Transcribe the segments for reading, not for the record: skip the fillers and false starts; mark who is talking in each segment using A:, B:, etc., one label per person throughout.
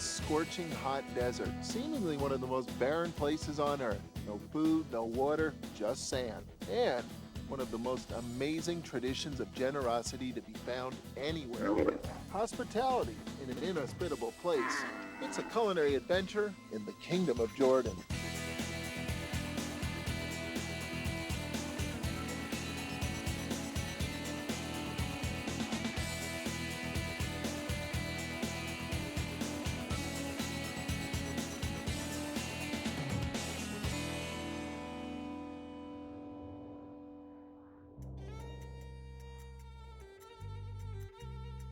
A: scorching hot desert, seemingly one of the most barren places on earth. No food, no water, just sand. And one of the most amazing traditions of generosity to be found anywhere. Hospitality in an inhospitable place. It's a culinary adventure in the Kingdom of Jordan.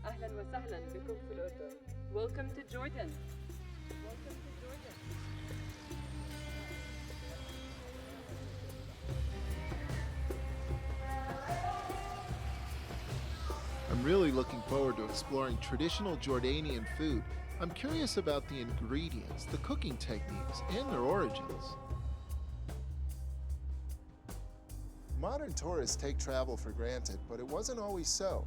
B: أهلا وسهلا بكم في الأردن. Welcome to Jordan. Welcome to Jordan.
A: I'm really looking forward to exploring traditional Jordanian food. I'm curious about the ingredients, the cooking techniques, and their origins. Modern tourists take travel for granted, but it wasn't always so.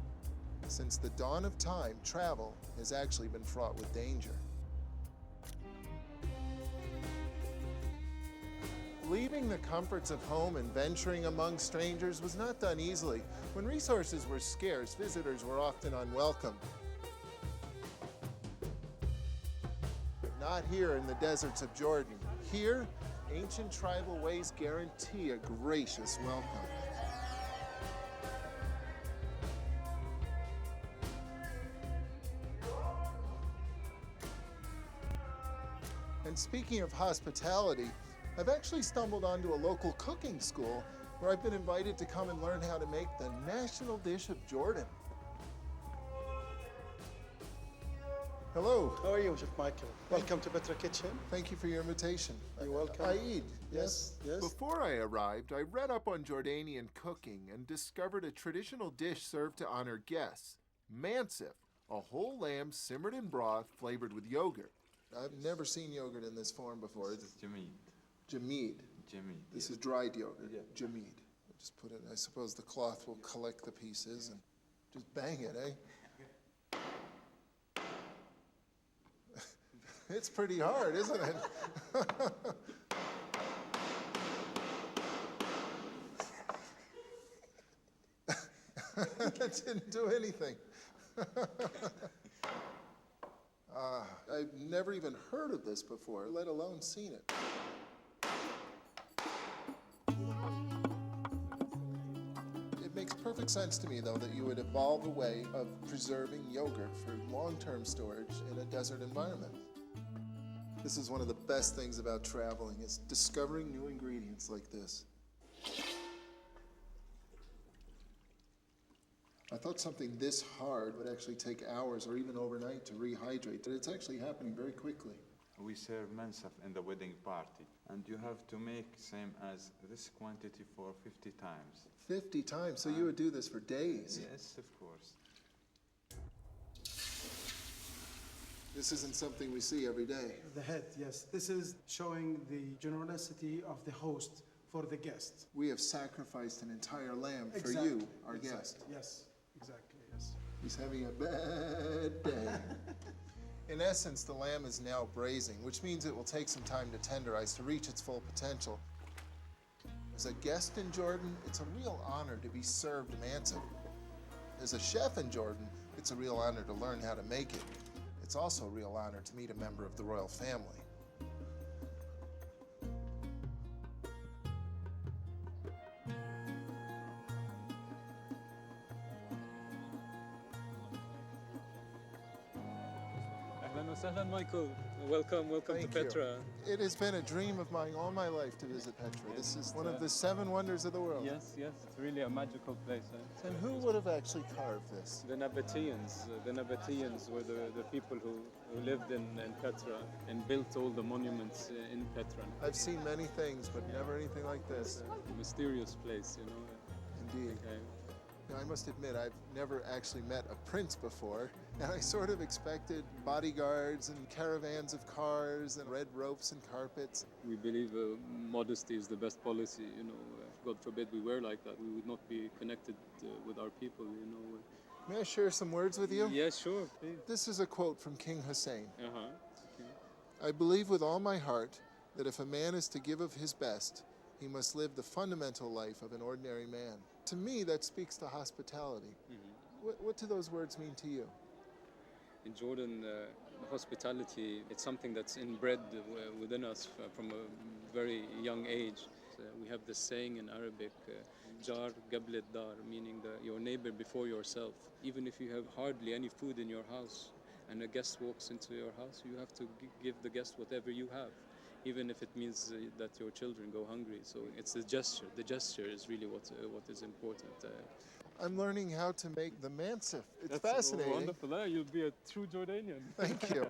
A: Since the dawn of time, travel has actually been fraught with danger. Leaving the comforts of home and venturing among strangers was not done easily. When resources were scarce, visitors were often unwelcome. But not here in the deserts of Jordan. Here, ancient tribal ways guarantee a gracious welcome. And speaking of hospitality, I've actually stumbled onto a local cooking school where I've been invited to come and learn how to make the national dish of Jordan. Hello.
C: How are you, Chef Michael? Welcome to Petra Kitchen.
A: Thank you for your invitation.
C: You're welcome.
A: Aid.
C: Yes, yes.
A: Before I arrived, I read up on Jordanian cooking and discovered a traditional dish served to honor guests, mansif, a whole lamb simmered in broth flavored with yogurt. I've never seen yogurt in this form before.
D: This is jamid.
A: Jamid.
D: Jamid.
A: This is dried yogurt.
D: Yeah.
A: Jamid. Just put it, I suppose the cloth will collect the pieces and just bang it, eh? It's pretty hard, isn't it? That didn't do anything. I've never even heard of this before, let alone seen it. It makes perfect sense to me, though, that you would evolve a way of preserving yogurt for long-term storage in a desert environment. This is one of the best things about traveling, is discovering new ingredients like this. I thought something this hard would actually take hours or even overnight to rehydrate, but it's actually happening very quickly.
D: We serve mansaf in the wedding party, and you have to make same as this quantity for 50 times.
A: 50 times? So you would do this for days?
D: Yes, of course.
A: This isn't something we see every day.
C: The head, yes. This is showing the generosity of the host for the guest.
A: We have sacrificed an entire lamb for
C: Exactly.
A: you, our
C: Exactly.
A: guest.
C: Yes, exactly, yes.
A: He's having a bad day. In essence, the lamb is now braising, which means it will take some time to tenderize to reach its full potential. As a guest in Jordan, it's a real honor to be served mansif. As a chef in Jordan, it's a real honor to learn how to make it. It's also a real honor to meet a member of the royal family.
E: Ahlan wa sahlan, Michael. Welcome to
A: Thank you.
E: Petra.
A: It has been a dream of mine all my life to visit Petra. This is one of the 7 wonders of the world.
E: Yes, it's really a magical place.
A: And who would have actually carved this?
E: The Nabateans were the people who lived in Petra and built all the monuments in Petra.
A: I've seen many things, but never anything like this.
E: A mysterious place, you know.
A: Indeed. Now, I must admit, I've never actually met a prince before, and I sort of expected bodyguards and caravans of cars and red ropes and carpets.
E: We believe modesty is the best policy, you know. God forbid we were like that. We would not be connected with our people, you know.
A: May I share some words with you?
E: Yeah, sure, please.
A: This is a quote from King Hussein.
E: Uh-huh.
A: I believe with all my heart that if a man is to give of his best, he must live the fundamental life of an ordinary man. To me, that speaks to hospitality. What do those words mean to you?
E: In Jordan, hospitality, it's something that's inbred within us from a very young age. We have this saying in Arabic, jar qabl dar, meaning your neighbor before yourself. Even if you have hardly any food in your house and a guest walks into your house, you have to give the guest whatever you have, even if it means that your children go hungry. So it's the gesture. The gesture is really what is important.
A: I'm learning how to make the mansif. It's
E: That's
A: fascinating.
E: Wonderful. You'll be a true Jordanian.
A: Thank you.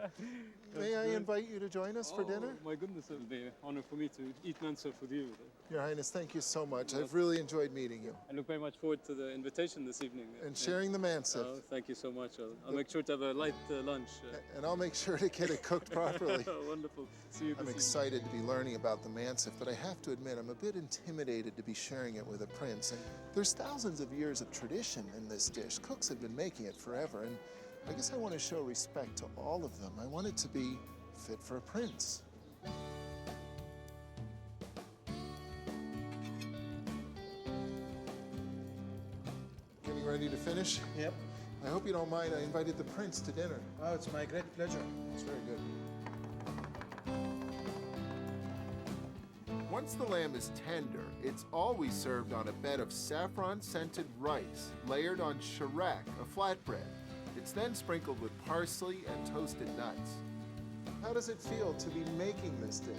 A: May I invite you to join us for dinner?
E: My goodness, it would be an honor for me to eat mansaf with you.
A: Your Highness, thank you so much. I've really enjoyed meeting you.
E: I look very much forward to the invitation this evening.
A: And sharing the mansif.
E: Thank you so much. I'll make sure to have a light lunch.
A: And I'll make sure to get it cooked properly.
E: Wonderful. See you this
A: I'm
E: evening.
A: excited to be learning about the mansif, but I have to admit I'm a bit intimidated to be sharing it with a prince. And there's thousands of years of tradition in this dish. Cooks have been making it forever, and I guess I want to show respect to all of them. I want it to be fit for a prince. Getting ready to finish?
C: Yep.
A: I hope you don't mind. I invited the prince to dinner.
C: Oh, it's my great pleasure.
A: It's very good. Once the lamb is tender, it's always served on a bed of saffron-scented rice, layered on sharak, a flatbread. It's then sprinkled with parsley and toasted nuts. How does it feel to be making this dish?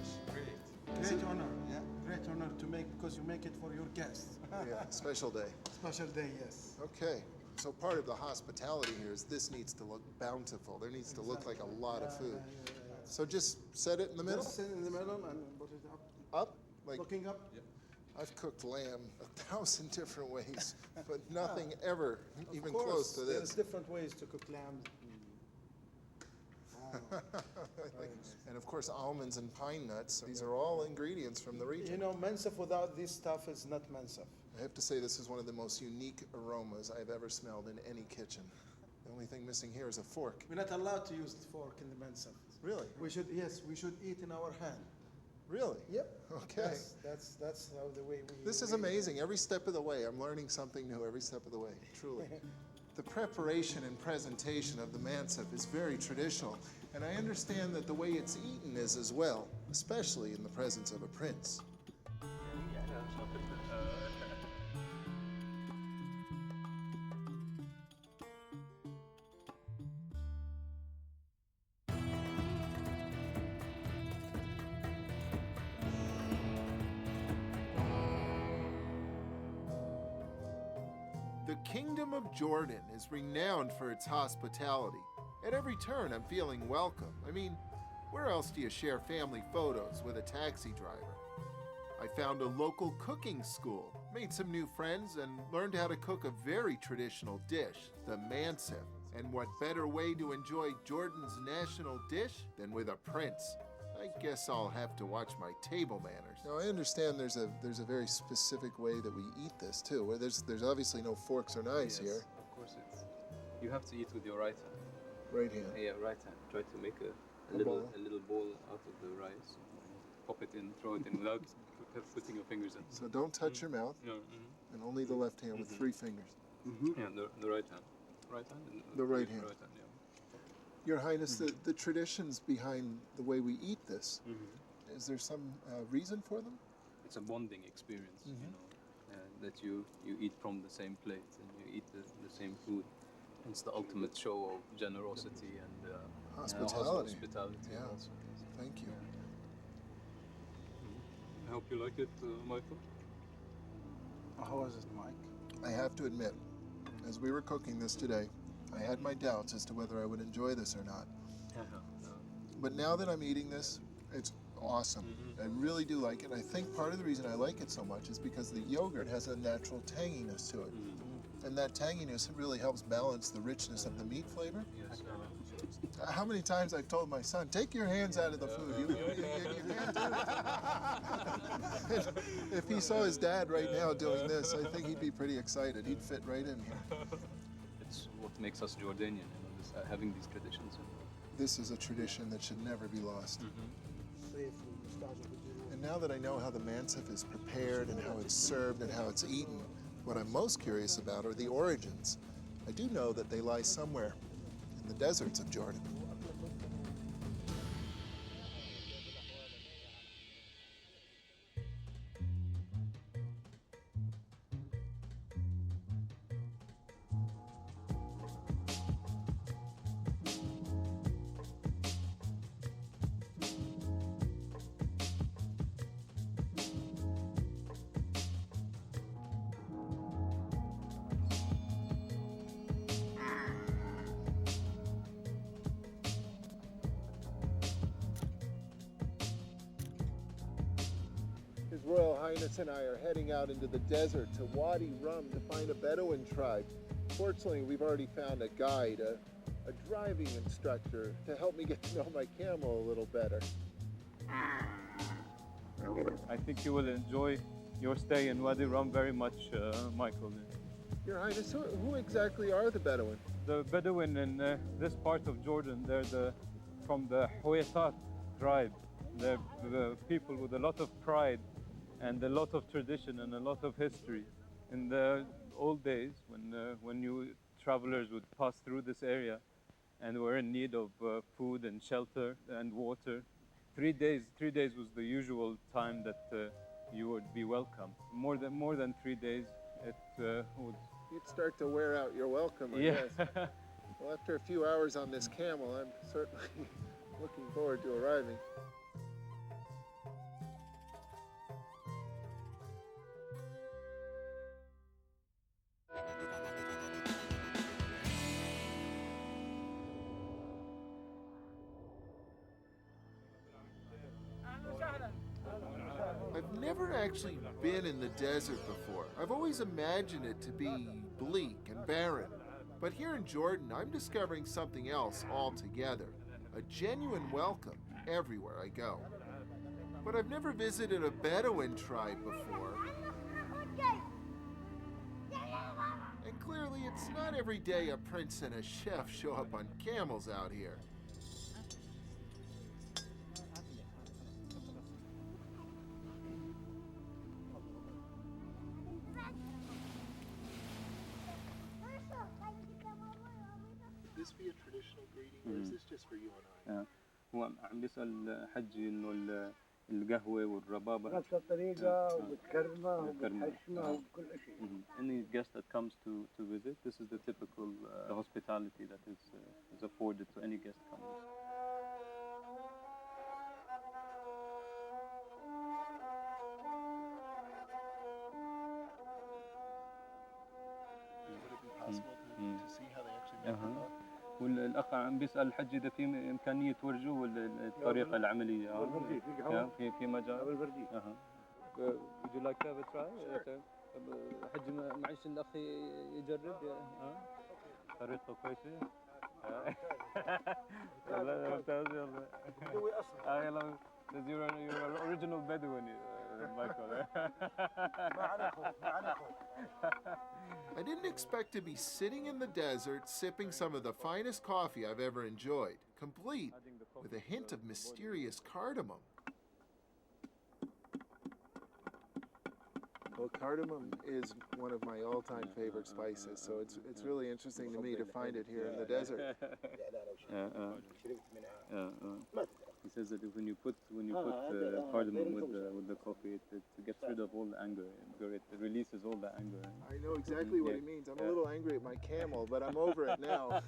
C: Great honor. Yeah. Great honor to make, because you make it for your guests.
A: Yeah, special day.
C: Special day, yes.
A: Okay, so part of the hospitality here is this needs to look bountiful. There needs to look like a lot of food. So just set it in the middle?
C: Just sit in the middle and put it up.
A: Up? Like,
C: Looking up?
A: I've cooked lamb 1,000 different ways, but nothing ever even
C: Of course,
A: close to
C: there's
A: this.
C: different ways to cook lamb.
A: And of course, almonds and pine nuts. These are all ingredients from the
C: You
A: region.
C: know, mansaf without this stuff is not mansaf.
A: I have to say this is one of the most unique aromas I've ever smelled in any kitchen. The only thing missing here is a fork.
C: We're not allowed to use the fork in the mansaf.
A: Really?
C: We should, yes, we should eat in our hand.
A: Really?
C: Yep.
A: Okay.
C: That's how the way we.
A: This is amazing. Every step of the way, I'm learning something new every step of the way, truly. The preparation and presentation of the mansaf is very traditional, and I understand that the way it's eaten is as well, especially in the presence of a prince. The Kingdom of Jordan is renowned for its hospitality. At every turn, I'm feeling welcome. I mean, where else do you share family photos with a taxi driver? I found a local cooking school, made some new friends, and learned how to cook a very traditional dish, the mansif. And what better way to enjoy Jordan's national dish than with a prince? I guess I'll have to watch my table manners. Now, I understand there's a very specific way that we eat this, too, where there's obviously no forks or knives here.
E: Of course, you have to eat with your right hand.
A: Right hand.
E: Yeah, right hand. Try to make
A: A ball.
E: a little ball out of the rice. Pop it in, throw it in without putting your fingers in.
A: So don't touch your mouth,
E: No.
A: and only the left hand with 3 fingers.
E: Yeah, the right hand. Right hand. And
A: The right hand.
E: Right hand. Yeah.
A: Your Highness, the traditions behind the way we eat this, is there some reason for them?
E: It's a bonding experience, you know, that you eat from the same plate and you eat the same food. It's the ultimate show of generosity and
A: Hospitality.
E: hospitality.
A: Yeah.
E: Also.
A: Thank you.
E: I hope you like it, Michael.
C: How was it, Mike?
A: I have to admit, as we were cooking this today, I had my doubts as to whether I would enjoy this or not. But now that I'm eating this, it's awesome. I really do like it. I think part of the reason I like it so much is because the yogurt has a natural tanginess to it. And that tanginess really helps balance the richness of the meat flavor.
E: Yes.
A: How many times I've told my son, take your hands out of the food. You can't do it. If he saw his dad right now doing this, I think he'd be pretty excited. He'd fit right in here.
E: It's what makes us Jordanian, you know, having these traditions.
A: This is a tradition that should never be lost. And now that I know how the mansif is prepared and how it's served and how it's eaten, what I'm most curious about are the origins. I do know that they lie somewhere in the deserts of Jordan. His Royal Highness and I are heading out into the desert to Wadi Rum to find a Bedouin tribe. Fortunately, we've already found a guide, a driving instructor, to help me get to know my camel a little better.
F: I think you will enjoy your stay in Wadi Rum very much, Michael.
A: Your Highness, who exactly are the Bedouin?
F: The Bedouin in this part of Jordan, they're from the Huwaitat tribe. They're the people with a lot of pride and a lot of tradition and a lot of history. In the old days, when you travelers would pass through this area and were in need of food and shelter and water, 3 days was the usual time that you would be welcome. More than 3 days, it would.
A: You'd start to wear out your welcome, I
F: Yeah.
A: guess. Well, after a few hours on this camel, I'm certainly looking forward to arriving. I've never actually been in the desert before. I've always imagined it to be bleak and barren. But here in Jordan, I'm discovering something else altogether. A genuine welcome everywhere I go. But I've never visited a Bedouin tribe before. And clearly, it's not every day a prince and a chef show up on camels out here. This be a traditional greeting, or is this just for you and I?
F: هو عم بيسأل حجي إنه القهوة والربابة.
G: نفس الطريقة وبتكرمه وبتحشمه وبكل شيء.
F: Any guest that comes to visit, this is the typical hospitality that is afforded to any guest coming.
A: Would it be possible to see how they actually make the coffee?
F: والأخ عم بيسأل الحج إذا في إمكانية تورجوه الطريقة العملية. في مجال. Would you like to have a try? حج معلش الأخ يجرب. طريقته كويسة. يلا ممتاز يلا. يلا. You're an original Bedouin, Michael.
A: I didn't expect to be sitting in the desert sipping some of the finest coffee I've ever enjoyed, complete with a hint of mysterious cardamom. Well, cardamom is one of my all-time favorite spices, so it's really interesting to me to find it here in the desert.
F: He says that when you put cardamom with the coffee, it gets rid of all the anger. It releases all the anger.
A: I know exactly what he means. I'm a little angry at my camel, but I'm over it now.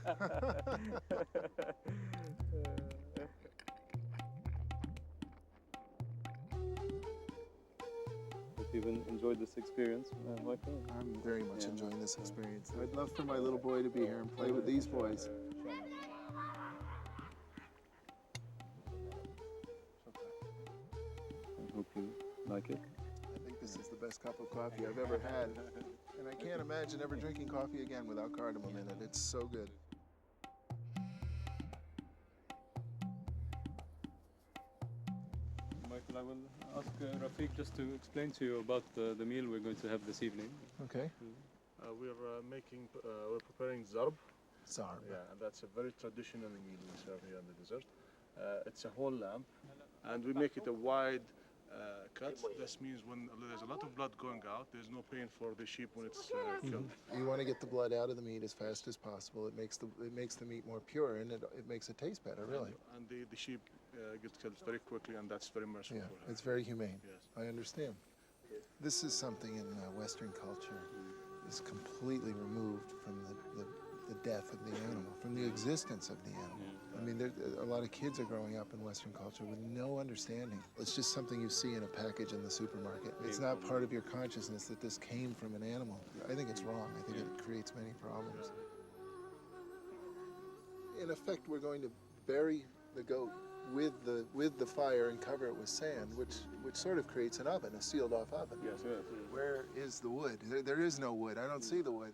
F: You've enjoyed this experience, Michael?
A: I'm very much enjoying this experience. I'd love for my little boy to be here and play with these boys.
F: I hope you like it.
A: I think this is the best cup of coffee I've ever had. And I can't imagine ever drinking coffee again without cardamom in it. It's so good.
F: Michael, I will ask Rafiq just to explain to you about the meal we're going to have this evening.
A: Okay.
H: We're preparing zarb.
A: Zarb.
H: Yeah, and that's a very traditional meal we serve here in the desert. It's a whole lamb, and we make it a wide cut. This means when there's a lot of blood going out, there's no pain for the sheep when it's killed.
A: You want to get the blood out of the meat as fast as possible. It makes the meat more pure, and it makes it taste better, really.
H: And the sheep gets killed very quickly, and that's very merciful
A: Yeah,
H: for her.
A: it's very humane.
H: Yes.
A: I understand. This is something in Western culture is completely removed from the death of the animal, from the existence of the animal. I mean, a lot of kids are growing up in Western culture with no understanding. It's just something you see in a package in the supermarket. It's not part of your consciousness that this came from an animal. I think it's wrong. I think it creates many problems. In effect, we're going to bury the goat with the fire and cover it with sand, which sort of creates an oven, a sealed off oven.
H: Yes, yes.
A: Where is the wood? There is no wood. I don't see the wood.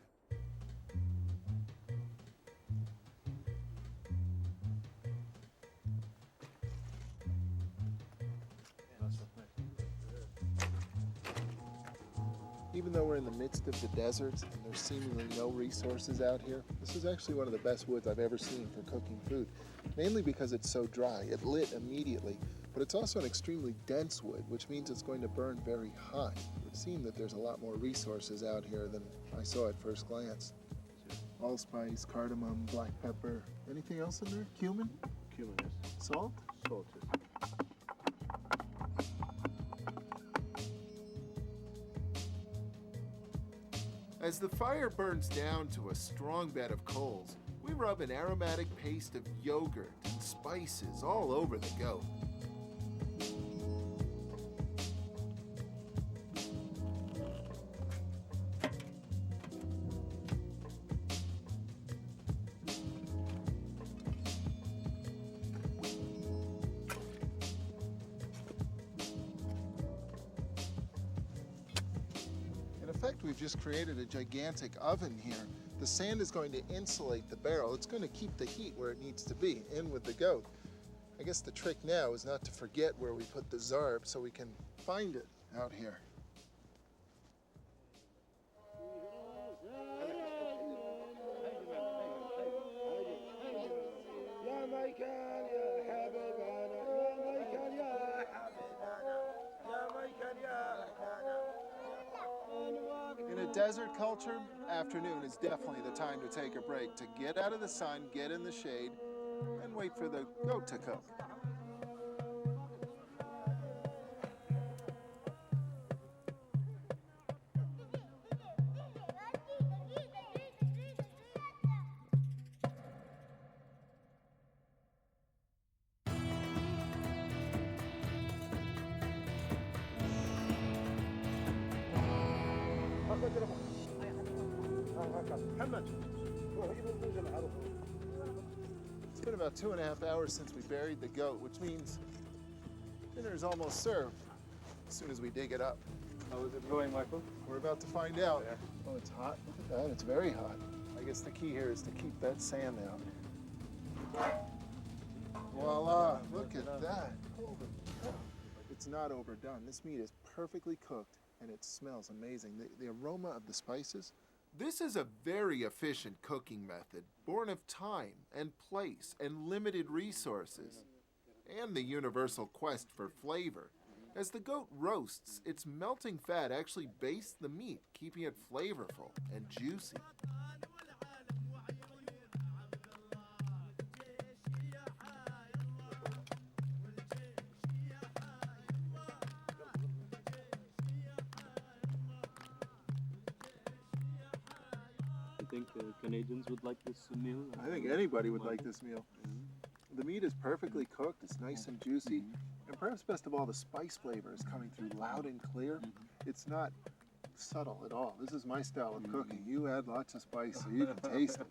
A: Even though we're in the midst of the desert and there's seemingly no resources out here, this is actually one of the best woods I've ever seen for cooking food, mainly because it's so dry. It lit immediately, but it's also an extremely dense wood, which means it's going to burn very hot. It would seem that there's a lot more resources out here than I saw at first glance. Allspice, cardamom, black pepper. Anything else in there? Cumin?
H: Cumin, yes.
A: Salt?
H: Salt, yes.
A: As the fire burns down to a strong bed of coals, we rub an aromatic paste of yogurt and spices all over the goat. In effect, we've just created a gigantic oven here. The sand is going to insulate the barrel. It's going to keep the heat where it needs to be, in with the goat. I guess the trick now is not to forget where we put the zarb so we can find it out here. In a desert culture, afternoon is definitely the time to take a break, to get out of the sun, get in the shade, and wait for the goat to cook. It's been about 2.5 hours since we buried the goat, which means dinner is almost served as soon as we dig it up.
F: How is it going, Michael?
A: We're about to find out. Oh, it's hot. Look at that. It's very hot. I guess the key here is to keep that sand out. Voila. Look at that. It's not overdone. This meat is perfectly cooked and it smells amazing. The aroma of the spices. This is a very efficient cooking method, born of time and place and limited resources, and the universal quest for flavor. As the goat roasts, its melting fat actually bastes the meat, keeping it flavorful and juicy.
I: I think Canadians would like this meal.
A: I think anybody would like this meal. The meat is perfectly cooked, it's nice and juicy, and perhaps best of all, the spice flavor is coming through loud and clear. It's not subtle at all. This is my style of cooking. You add lots of spice so you can taste it.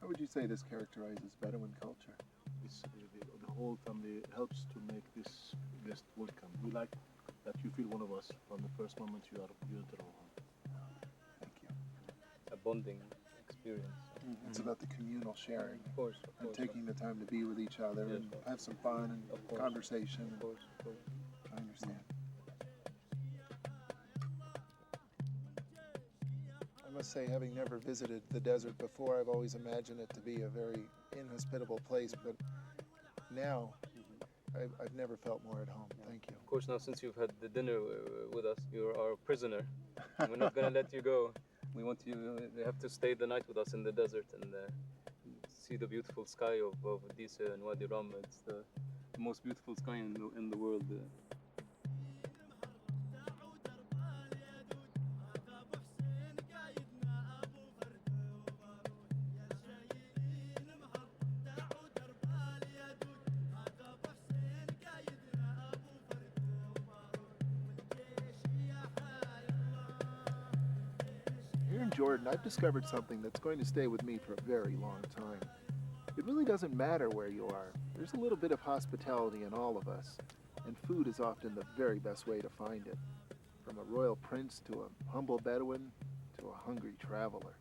A: How would you say this characterizes Bedouin culture?
H: The whole family helps to make this guest welcome. We like that you feel one of us from the first moment you enter our home.
A: Thank you.
F: A bonding experience.
A: It's about the communal sharing.
F: Of course.
A: And taking the time to be with each other and have some fun and conversation.
F: Of course.
A: I understand. I must say, having never visited the desert before, I've always imagined it to be a very inhospitable place, but now I've never felt more at home. Thank you.
I: Of course, now since you've had the dinner with us, you're our prisoner. We're not gonna let you go. We want you have to stay the night with us in the desert and see the beautiful sky of Disa and Wadi Rum. It's the most beautiful sky in the world.
A: Here in Jordan, I've discovered something that's going to stay with me for a very long time. It really doesn't matter where you are. There's a little bit of hospitality in all of us, and food is often the very best way to find it. From a royal prince to a humble Bedouin to a hungry traveler.